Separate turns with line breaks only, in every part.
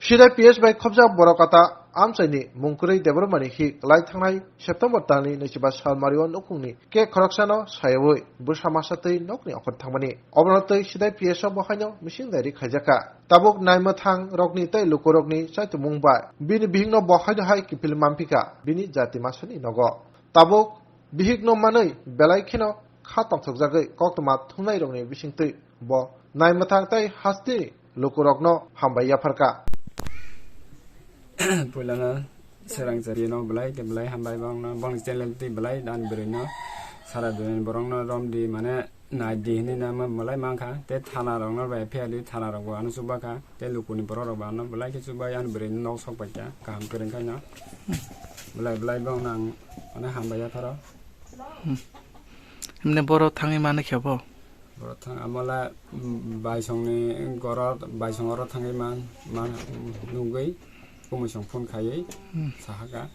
Sidai PS by Kwmajak Borokata Amsaini Mungkhwrwi Debromani hi Lai Thangnai September Tani Nichiba Salmarion Nokungni Ke Khoroksano Sayawui Busamasatui Nokni Okhot Thangmani Obnotui Sidai PS Bohaino Misingdari Khajaka Tabuk Naimwthang Rokni tei Lukurokni Saitu Mungbai Bini Bihikno Bohaino hai Kwiphil Mampika Bini Jati Masani Nogo Tabuk Bihikno Manwi Belai Khino Kha Tongthokjak Koktoma Thungnai Rokni Bisingtui Bo Naimwthang tei Hasti Lukurokno Hambaya Pharka
Pulana Swrangchati no belai ke belai hambai bang no bang celenti belai dan berino sara dunia borong no rom di mana naidi ini nama belai mangka te thana rong no bai peli thana rong anu subaka te lukuni borong rong no belai ke subayan berino no sok baca kaham kering kanya belai bang nang mana hambai ya tharo
Emne boro thangi mana kyobo
boro thang amala baisong ni gorot baisong oro thangi man nunggai Kwmajak phone khaye sahaga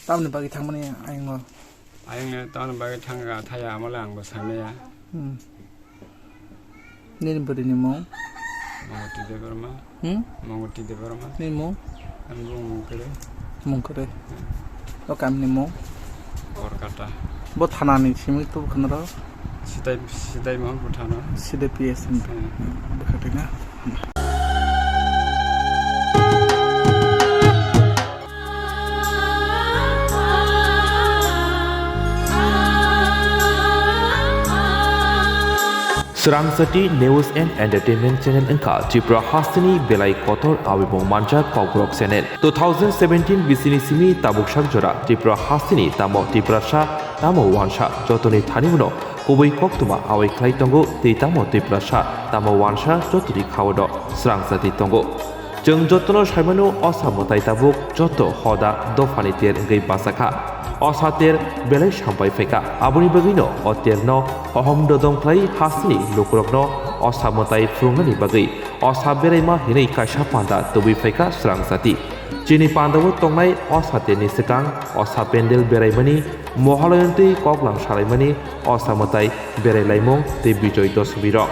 tamne bagi thangmani ayngo
ayang tamne bagi thanga thaya amala ang basame ya
nin bodini mo
mongoti de berma
nin mo
anggung
Mungkhwrwi lo kamni mo
Rwkha
bo thanani simi to khnara
sidai mo buthana
sidai PS bukhatina
Swrangchati News and Entertainment Channel Engka Tripura Hastini Belai Kotor Awibong Manjak Pogrok Channel 2017 Bisini Simi Tabuk Shagjora Tripura Hastini Tamo Tripura Sha Tamo Wansha Jotoni Thanimuno Kubui Koktuma Awi Klai Tongo Te Tamo Tripura Sha Tamo Wansha Jotoni Khawodo Swrangchati Tongo Jeng Jotono Saimanu Osamotai Tabuk Joto Hoda Dofani Ter Ngai Basakha Osater Belai Sampai Feka Abuni Bagino Oterno Ohom Dodong Klai Hasini Lukurokno Osamotai Frungani Bagi Osa Beraima Hinai Kaisha Panda Tubi Feka Swrangchati Chini Pandawu Tongnai Osate Nisekang Osa Pendel Beraimani Mohaloyanti Koklang Saraimani Osamotai Berailaimong Te Bijoy Dosubiro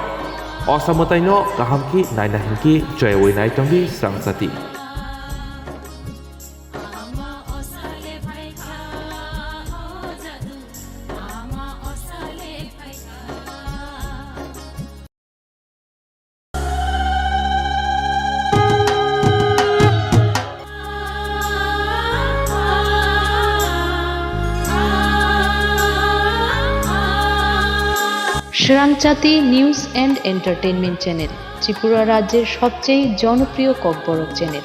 Osamotai no Kahamki Nainahinki Joyway Naitongi Swrangchati
Swrangchati News and Entertainment Channel Tripura রাজ্যের সবচেয়ে জনপ্রিয় Kokborok channel.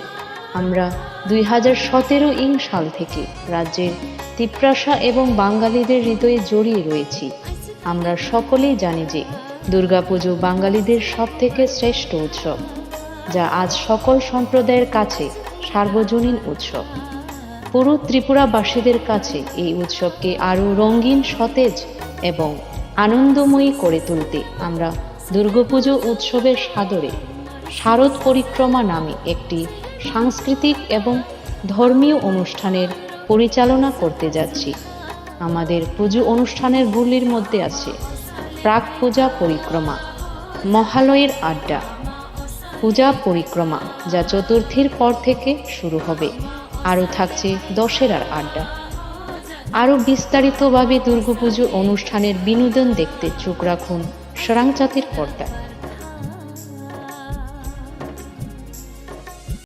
আমরা 2017 সাল থেকে রাজ্যের তিপ্রাসা এবং বাঙালিদের হৃদয়ে জড়িয়ে রয়েছি। আমরা সকলেই জানি যে দুর্গাপুজো বাঙালিদের সবথেকে শ্রেষ্ঠ উৎসব, যা আজ সকল সম্প্রদায়ের কাছে সার্বজনীন উৎসব। পুরো ত্রিপুরাবাসীদের কাছে এই উৎসবকে আরও রঙিন, সতেজ এবং আনন্দময়ী করে তুলতে আমরা দুর্গাপুজো উৎসবের সাদরে শারদ পরিক্রমা নামে একটি সাংস্কৃতিক এবং ধর্মীয় অনুষ্ঠানের পরিচালনা করতে যাচ্ছি। আমাদের পুজো অনুষ্ঠানের গুলির মধ্যে আছে প্রাক পূজা পরিক্রমা, মহালয়ের আড্ডা, পূজা পরিক্রমা যা চতুর্থীর পর থেকে শুরু হবে, আরও থাকছে দশেরার আড্ডা। আরও বিস্তারিতভাবে দুর্গাপুজো অনুষ্ঠানের বিনোদন দেখতে চোখ রাখুন স্বরাংচাতির পর্দায়।